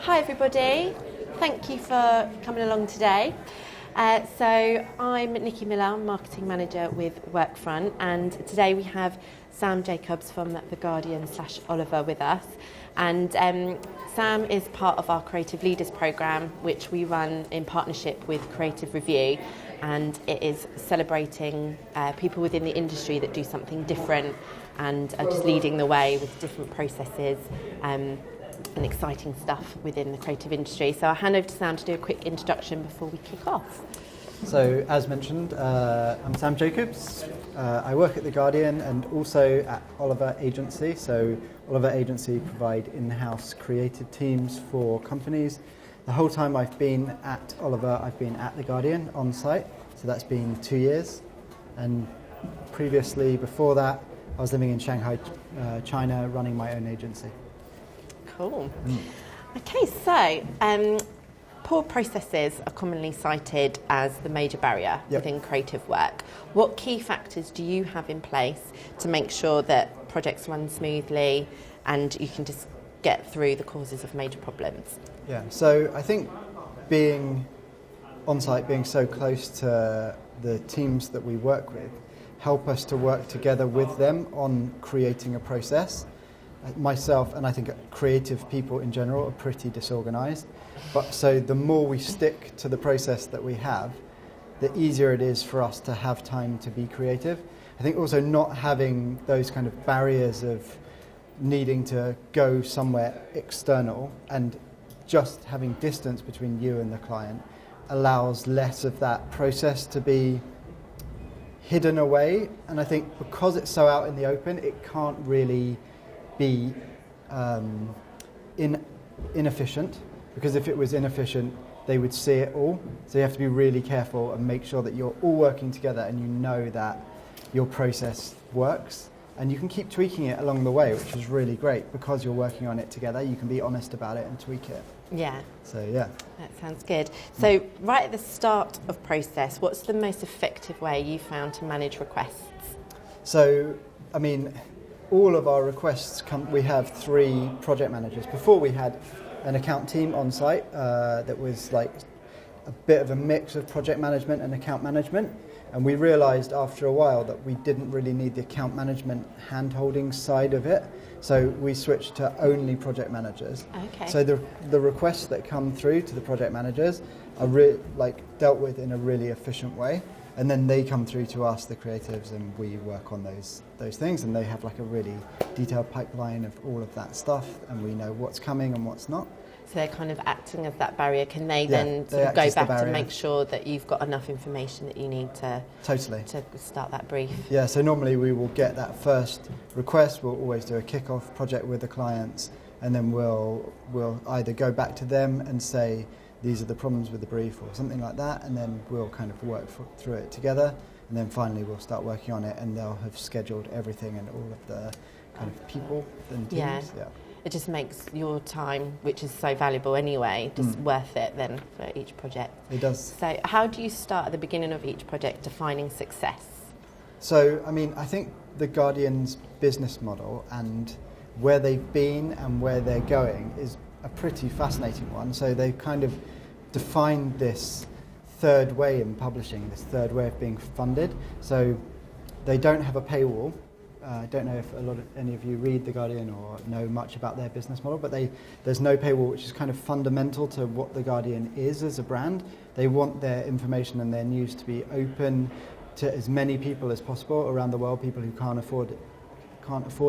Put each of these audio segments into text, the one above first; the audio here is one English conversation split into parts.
Hi everybody, thank you for coming along today. So I'm Nikki Miller, Marketing Manager with Workfront, and today we have Sam Jacobs from The Guardian / Oliver with us. And Sam is part of our Creative Leaders Programme, which we run in partnership with Creative Review, and it is celebrating people within the industry that do something different and are just leading the way with different processes and exciting stuff within the creative industry. So I'll hand over to Sam to do a quick introduction before we kick off. So, as mentioned, I'm Sam Jacobs. I work at The Guardian and also at Oliver Agency. So, Oliver Agency provide in-house creative teams for companies. The whole time I've been at Oliver, I've been at The Guardian on site. So that's been 2 years. And previously, before that, I was living in Shanghai, China, running my own agency. Cool. Okay, so poor processes are commonly cited as the major barrier within creative work. What key factors do you have in place to make sure that projects run smoothly and you can just get through the causes of major problems? Yeah, so I think being on site, being so close to the teams that we work with, help us to work together with them on creating a process. Myself and I think creative people in general are pretty disorganized, but so the more we stick to the process that we have, the easier it is for us to have time to be creative. I think also not having those kind of barriers of needing to go somewhere external and just having distance between you and the client allows less of that process to be hidden away. And I think because it's so out in the open, it can't really be inefficient, because if it was inefficient, they would see it all. So you have to be really careful and make sure that you're all working together and you know that your process works. And you can keep tweaking it along the way, which is really great because you're working on it together. You can be honest about it and tweak it. Yeah. So, yeah. That sounds good. So right at the start of process, what's the most effective way you found to manage requests? So, I mean, all of our requests we have 3 project managers. Before we had an account team on site that was like a bit of a mix of project management and account management. And we realised after a while that we didn't really need the account management hand-holding side of it. So we switched to only project managers. Okay. So the requests that come through to the project managers are dealt with in a really efficient way. And then they come through to us, the creatives, and we work on those things. And they have like a really detailed pipeline of all of that stuff, and we know what's coming and what's not. So they're kind of acting as that barrier. Can they then sort of go back to make sure that you've got enough information that you need to start that brief? Yeah, so normally we will get that first request. We'll always do a kick-off project with the clients, and then we'll either go back to them and say, these are the problems with the brief or something like that, and then we'll kind of work through it together, and then finally we'll start working on it, and they'll have scheduled everything and all of the kind of people and teams. Yeah. It just makes your time, which is so valuable anyway, just worth it then for each project. It does. So how do you start at the beginning of each project defining success? So, I mean, I think the Guardian's business model and where they've been and where they're going is a pretty fascinating one. So they've kind of defined this third way in publishing, this third way of being funded. So they don't have a paywall. I don't know if any of you read The Guardian or know much about their business model, but there's no paywall, which is kind of fundamental to what The Guardian is as a brand. They want their information and their news to be open to as many people as possible around the world, people who can't afford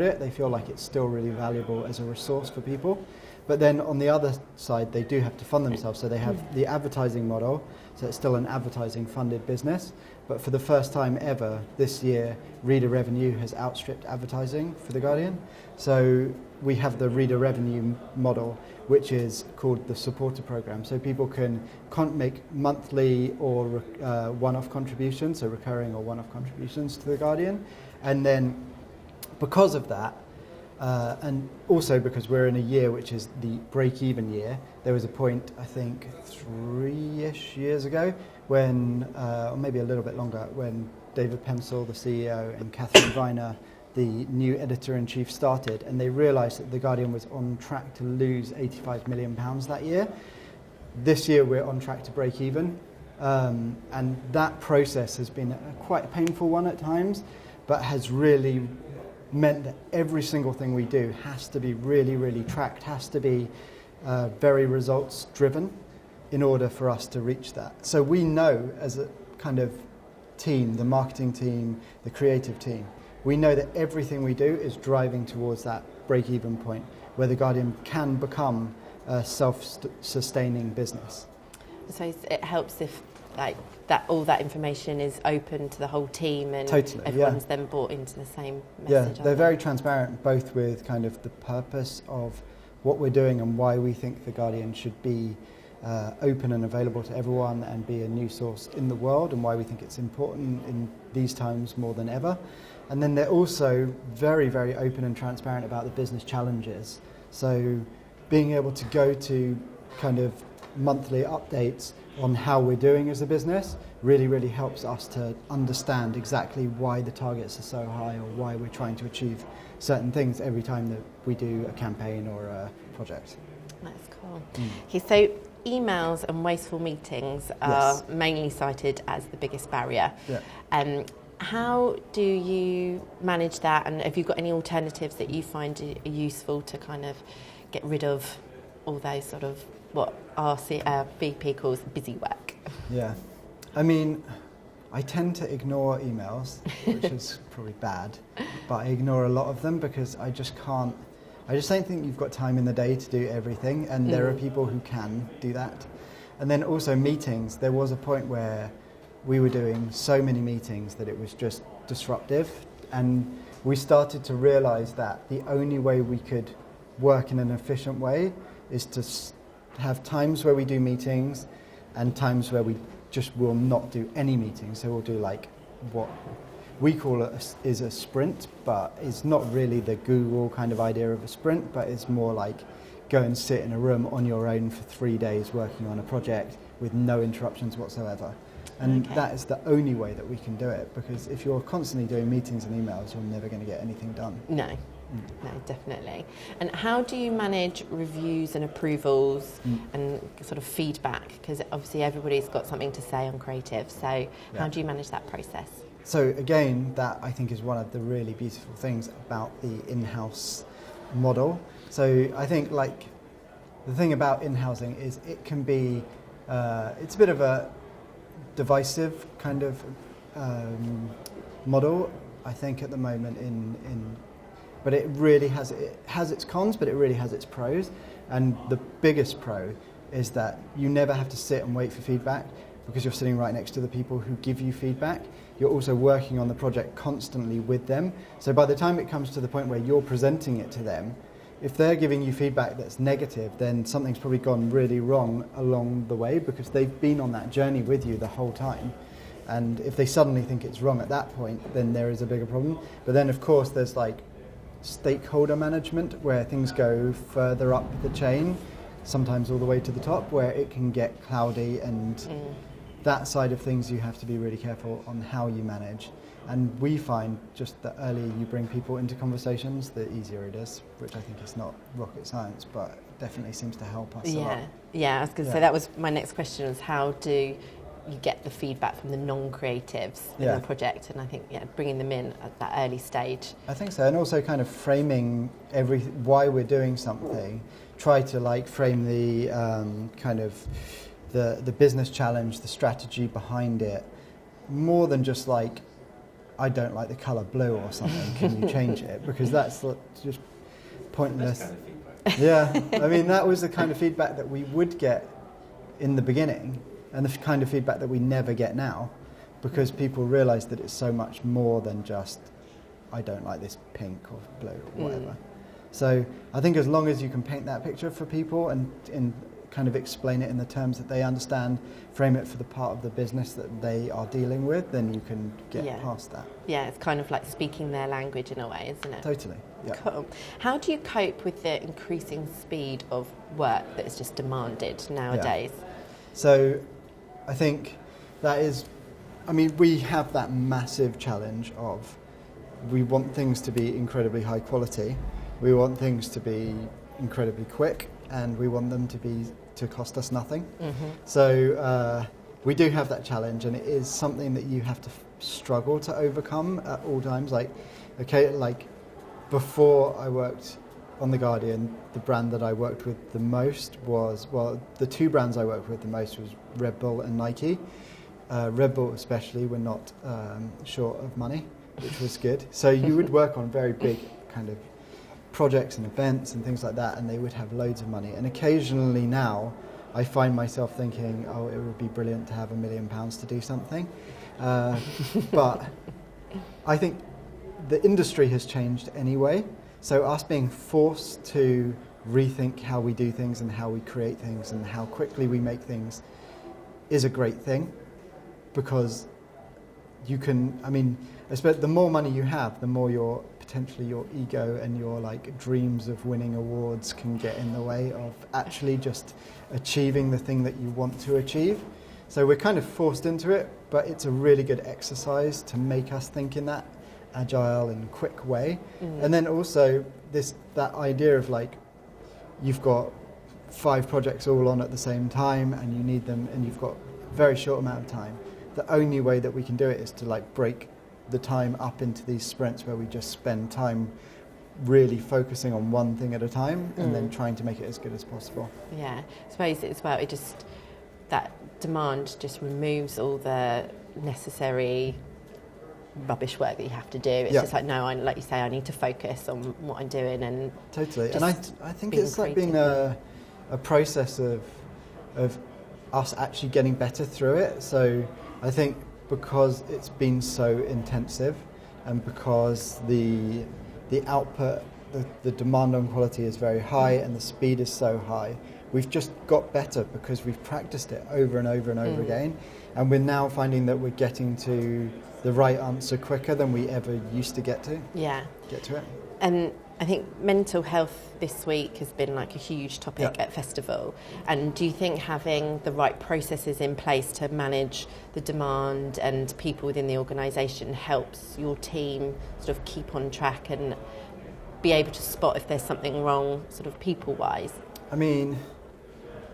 it. They feel like it's still really valuable as a resource for people. But then on the other side, they do have to fund themselves. So they have the advertising model, so it's still an advertising funded business. But for the first time ever this year, reader revenue has outstripped advertising for The Guardian. So we have the reader revenue model, which is called the supporter program. So people can make monthly or one-off contributions, so recurring or one-off contributions to The Guardian. And then because of that, and also because we're in a year which is the break-even year, there was a point, I think, 3-ish years ago, when, or maybe a little bit longer, when David Pensel, the CEO, and Catherine Viner the new editor-in-chief started, and they realised that The Guardian was on track to lose £85 million that year. This year we're on track to break even, and that process has been quite a painful one at times, but has really meant that every single thing we do has to be really, really tracked, has to be very results driven in order for us to reach that. So we know as a kind of team, the marketing team, the creative team, we know that everything we do is driving towards that break-even point where The Guardian can become a self-sustaining business. So it helps if that all that information is open to the whole team and totally, everyone's then bought into the same Yeah, message. they're very transparent, both with kind of the purpose of what we're doing and why we think The Guardian should be open and available to everyone and be a news source in the world, and why we think it's important in these times more than ever. And then they're also very, very open and transparent about the business challenges. So being able to go to kind of monthly updates on how we're doing as a business really, really helps us to understand exactly why the targets are so high or why we're trying to achieve certain things every time that we do a campaign or a project. That's cool. Okay, so emails and wasteful meetings are mainly cited as the biggest barrier. Yeah. How do you manage that, and have you got any alternatives that you find are useful to kind of get rid of all those sort of what our VP calls busy work? Yeah, I mean, I tend to ignore emails, which is probably bad, but I ignore a lot of them because I just don't think you've got time in the day to do everything, and there are people who can do that. And then also meetings, there was a point where we were doing so many meetings that it was just disruptive, and we started to realise that the only way we could work in an efficient way is to have times where we do meetings and times where we just will not do any meetings. So we'll do like what we call is a sprint, but it's not really the Google kind of idea of a sprint, but it's more like go and sit in a room on your own for 3 days working on a project with no interruptions whatsoever. And that is the only way that we can do it, because if you're constantly doing meetings and emails, you're never going to get anything done. No, definitely. And how do you manage reviews and approvals and sort of feedback? Because obviously everybody's got something to say on creative. So how do you manage that process? So again, that I think is one of the really beautiful things about the in-house model. So I think like the thing about in-housing is it can be, it's a bit of a divisive kind of model, I think, at the moment but it really has its cons, but it really has its pros. And the biggest pro is that you never have to sit and wait for feedback, because you're sitting right next to the people who give you feedback. You're also working on the project constantly with them. So by the time it comes to the point where you're presenting it to them, if they're giving you feedback that's negative, then something's probably gone really wrong along the way, because they've been on that journey with you the whole time. And if they suddenly think it's wrong at that point, then there is a bigger problem. But then, of course, there's like stakeholder management, where things go further up the chain, sometimes all the way to the top, where it can get cloudy, and that side of things you have to be really careful on how you manage. And we find just the earlier you bring people into conversations, the easier it is, which I think is not rocket science, but definitely seems to help us a lot. Yeah, I was going to say that was my next question, is how do you get the feedback from the non-creatives in the project? And I think bringing them in at that early stage. I think so, and also kind of framing why we're doing something. Try to like frame the kind of the business challenge, the strategy behind it, more than just like, I don't like the colour blue or something, can you change it? Because that's just pointless. That's kind of feedback. Yeah, I mean, that was the kind of feedback that we would get in the beginning, and the kind of feedback that we never get now, because people realise that it's so much more than just, I don't like this pink or blue or whatever. So I think as long as you can paint that picture for people and kind of explain it in the terms that they understand, frame it for the part of the business that they are dealing with, then you can get past that. Yeah, it's kind of like speaking their language in a way, isn't it? Totally, yeah. Cool. How do you cope with the increasing speed of work that is just demanded nowadays? Yeah. So I think that is, I mean, we have that massive challenge of we want things to be incredibly high quality, we want things to be incredibly quick, and we want them to cost us nothing. Mm-hmm. So we do have that challenge, and it is something that you have to struggle to overcome at all times. Like before I worked on The Guardian, the brand that I worked with the most was, the two brands I worked with the most was Red Bull and Nike. Red Bull especially were not short of money, which was good. So you would work on very big kind of projects and events and things like that, and they would have loads of money. And occasionally now I find myself thinking, oh, it would be brilliant to have £1 million to do something. But I think the industry has changed anyway. So us being forced to rethink how we do things and how we create things and how quickly we make things is a great thing, because you can, I mean, I suppose the more money you have, the more potentially your ego and your like dreams of winning awards can get in the way of actually just achieving the thing that you want to achieve. So we're kind of forced into it, but it's a really good exercise to make us think in that agile and quick way. And then also that idea of like, you've got 5 projects all on at the same time and you need them, and you've got a very short amount of time. The only way that we can do it is to like break the time up into these sprints where we just spend time really focusing on one thing at a time and then trying to make it as good as possible. Yeah, I suppose it's about it, just that demand just removes all the necessary rubbish work that you have to do. It's just like, no, like you say, I need to focus on what I'm doing. And totally. And I think it's like being a process of us actually getting better through it. So I think because it's been so intensive, and because the output, the demand on quality is very high and the speed is so high, we've just got better because we've practiced it over and over and over again, and we're now finding that we're getting to the right answer quicker than we ever used to get to. Yeah. Get to it. And I think mental health this week has been like a huge topic at Festival. And do you think having the right processes in place to manage the demand and people within the organisation helps your team sort of keep on track and be able to spot if there's something wrong sort of people-wise? I mean,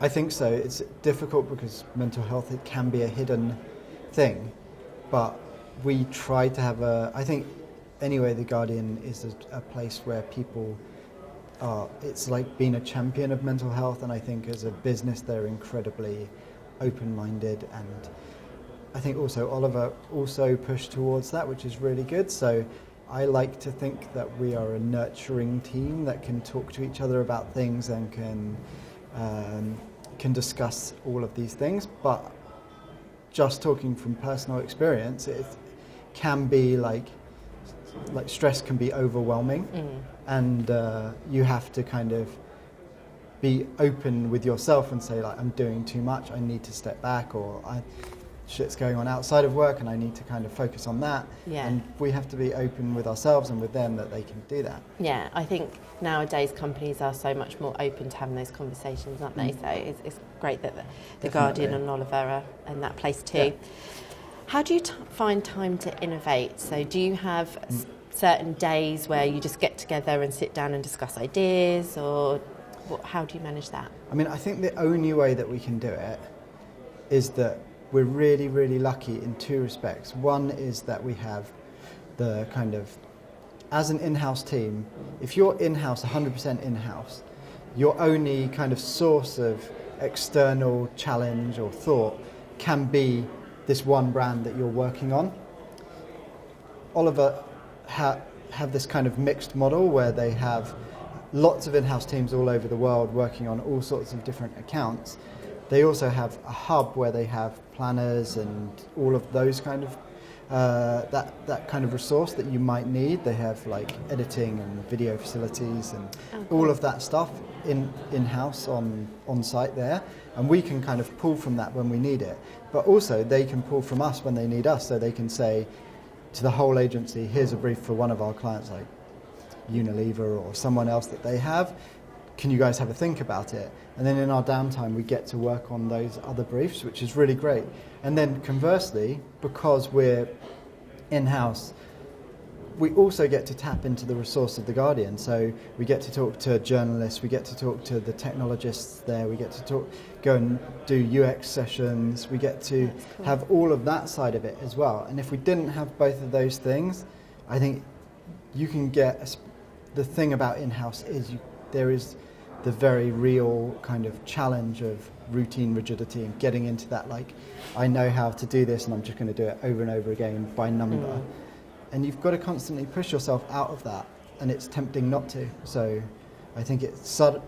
I think so. It's difficult because mental health, it can be a hidden thing, but we try to have I think anyway, The Guardian is a place where people are, it's like being a champion of mental health, and I think as a business they're incredibly open-minded, and I think also Oliver also pushed towards that, which is really good. So I like to think that we are a nurturing team that can talk to each other about things and can discuss all of these things. But just talking from personal experience, it can be like stress can be overwhelming, and you have to kind of be open with yourself and say, like, I'm doing too much, I need to step back, or shit's going on outside of work and I need to kind of focus on that. And we have to be open with ourselves and with them that they can do that. Yeah, I think nowadays companies are so much more open to having those conversations, aren't they? So it's great that the Guardian and Oliver are in that place too. Yeah. How do you find time to innovate? So do you have certain days where you just get together and sit down and discuss ideas, or how do you manage that? I mean, I think the only way that we can do it is that we're really, really lucky in 2 respects. One is that we have the kind of, as an in-house team, if you're in-house, 100% in-house, your only kind of source of external challenge or thought can be this one brand that you're working on. Oliver have this kind of mixed model where they have lots of in-house teams all over the world working on all sorts of different accounts. They also have a hub where they have planners and all of those kind of that kind of resource that you might need. They have like editing and video facilities and all of that stuff in-house on site there, and we can kind of pull from that when we need it. But also they can pull from us when they need us, so they can say to the whole agency, here's a brief for one of our clients like Unilever or someone else that they have. Can you guys have a think about it? And then in our downtime we get to work on those other briefs, which is really great. And then conversely, because we're in-house, we also get to tap into the resource of The Guardian. So we get to talk to journalists, we get to talk to the technologists there, we get to go and do UX sessions, we get to have all of that side of it as well. And if we didn't have both of those things, I think you can get, the thing about in-house is there is the very real kind of challenge of routine rigidity and getting into that, like, I know how to do this and I'm just going to do it over and over again by number. And you've got to constantly push yourself out of that, and it's tempting not to. So I think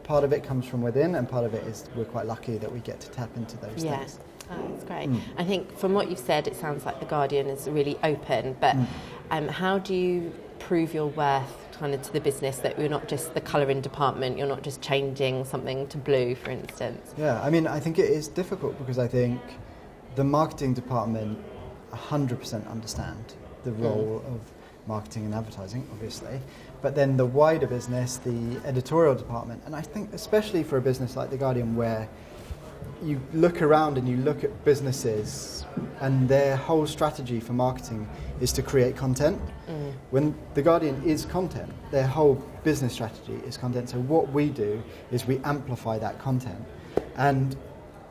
part of it comes from within, and part of it is we're quite lucky that we get to tap into those things. Oh, that's great. I think from what you've said, it sounds like The Guardian is really open, but how do you prove your worth kind of to the business, that you're not just the colouring department, you're not just changing something to blue, for instance? Yeah, I mean, I think it is difficult because I think the marketing department 100% understand the role of marketing and advertising, obviously, but then the wider business, the editorial department, and I think especially for a business like The Guardian, where you look around and you look at businesses and their whole strategy for marketing is to create content. When The Guardian is content, their whole business strategy is content. So what we do is we amplify that content. And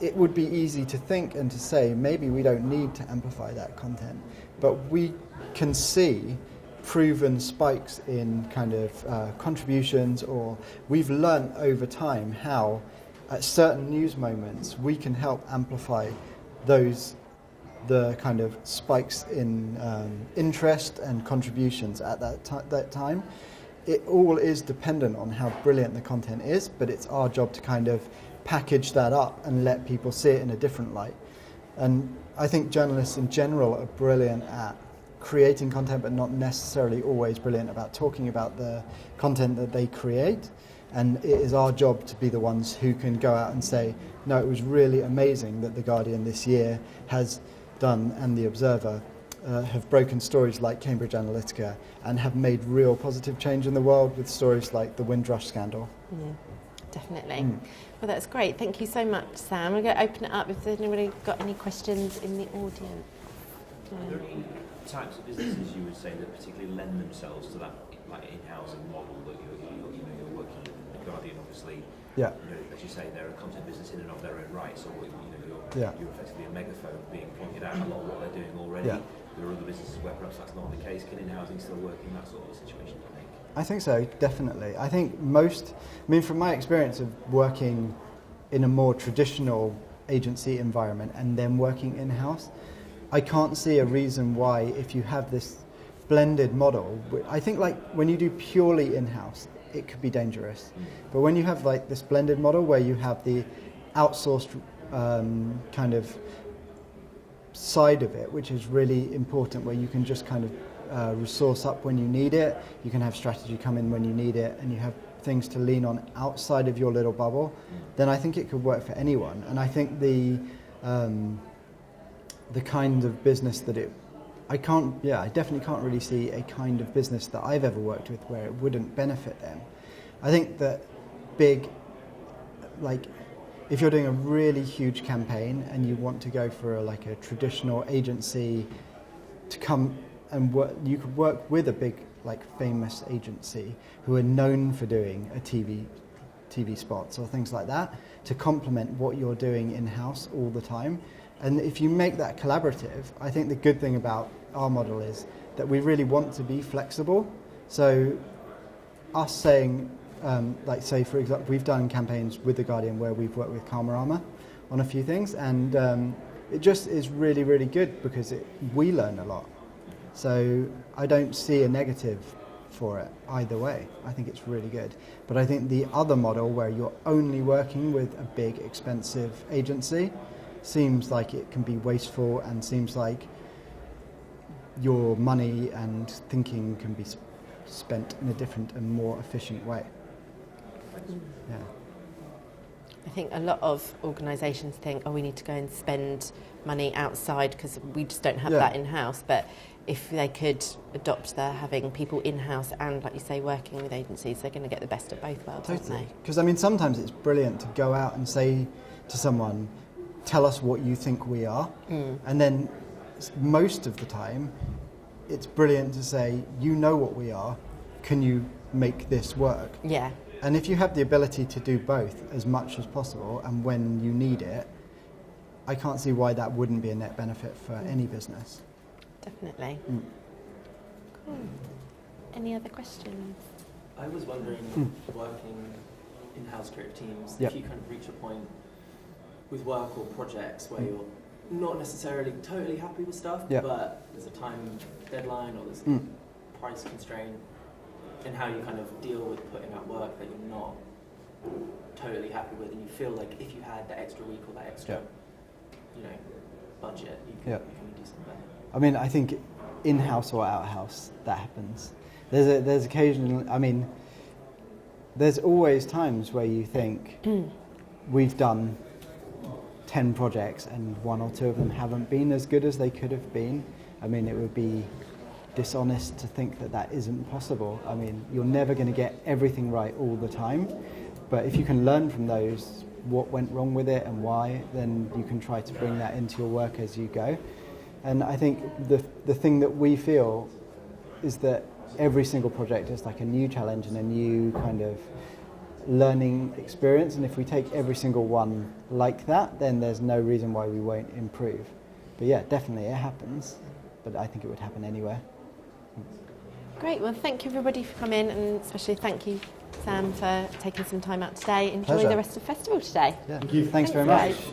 it would be easy to think and to say, maybe we don't need to amplify that content, but we can see proven spikes in kind of contributions, or we've learnt over time how at certain news moments we can help amplify the kind of spikes in interest and contributions at that time. It all is dependent on how brilliant the content is, but it's our job to kind of package that up and let people see it in a different light. And I think journalists in general are brilliant at creating content, but not necessarily always brilliant about talking about the content that they create. And it is our job to be the ones who can go out and say, no, it was really amazing that The Guardian this year has done, and The Observer have broken stories like Cambridge Analytica and have made real positive change in the world with stories like the Windrush scandal. Definitely. Well, that's great. Thank you so much, Sam. I'm going to open it up if there's anybody got any questions in the audience. Are there any types of businesses you would say that particularly lend themselves to that, like, in-housing model that you're working with? The Guardian, obviously, as you say, they're a content business in and of their own right, so you're effectively a megaphone being pointed out a lot of what they're doing already. There are other businesses where perhaps that's not the case. Can in-housing still work in that sort of situation, do you think? I think so, definitely. I think from my experience of working in a more traditional agency environment and then working in-house, I can't see a reason why, if you have this blended model, I think like when you do purely in-house, it could be dangerous. But when you have like this blended model where you have the outsourced kind of side of it, which is really important, where you can just kind of resource up when you need it, you can have strategy come in when you need it, and you have things to lean on outside of your little bubble, then I think it could work for anyone. And I think the kind of business that I definitely can't really see a kind of business that I've ever worked with where it wouldn't benefit them. I think that if you're doing a really huge campaign and you want to go for a traditional agency to come and work, you could work with a big, famous agency who are known for doing a TV spots or things like that to complement what you're doing in-house all the time. And if you make that collaborative, I think the good thing about our model is that we really want to be flexible. So us saying, say for example, we've done campaigns with The Guardian where we've worked with Karmarama on a few things, and it just is really, really good because we learn a lot. So I don't see a negative for it either way. I think it's really good. But I think the other model where you're only working with a big, expensive agency seems like it can be wasteful and seems like your money and thinking can be spent in a different and more efficient way. Yeah. I think a lot of organisations think, we need to go and spend money outside because we just don't have that in-house. But if they could adopt having people in-house and, like you say, working with agencies, they're going to get the best of both worlds, aren't they? Because, sometimes it's brilliant to go out and say to someone, tell us what you think we are. And then most of the time, it's brilliant to say, you know what we are, can you make this work? Yeah. And if you have the ability to do both as much as possible and when you need it, I can't see why that wouldn't be a net benefit for any business. Definitely. Cool. Any other questions? I was wondering, working in-house creative teams, Yep. if you kind of reach a point with work or projects where you're not necessarily totally happy with stuff, Yep. but there's a time deadline or there's a price constraint, and how you kind of deal with putting out work that you're not totally happy with, and you feel like if you had that extra week or that extra, you know, budget, you can do something better. I mean, I think in-house or out-house, that happens. There's occasional, I mean, there's always times where you think, we've done 10 projects and 1 or 2 of them haven't been as good as they could have been. I mean, it would be dishonest to think that that isn't possible. I mean, you're never going to get everything right all the time, but if you can learn from those, what went wrong with it and why, then you can try to bring that into your work as you go. And I think the thing that we feel is that every single project is like a new challenge and a new kind of learning experience, and if we take every single one like that, then there's no reason why we won't improve. But yeah, definitely it happens, but I think it would happen anywhere. Great, well thank you everybody for coming, and especially thank you Sam for taking some time out today. Enjoy Pleasure. the rest of the festival today. Yeah. Thanks very much. guys.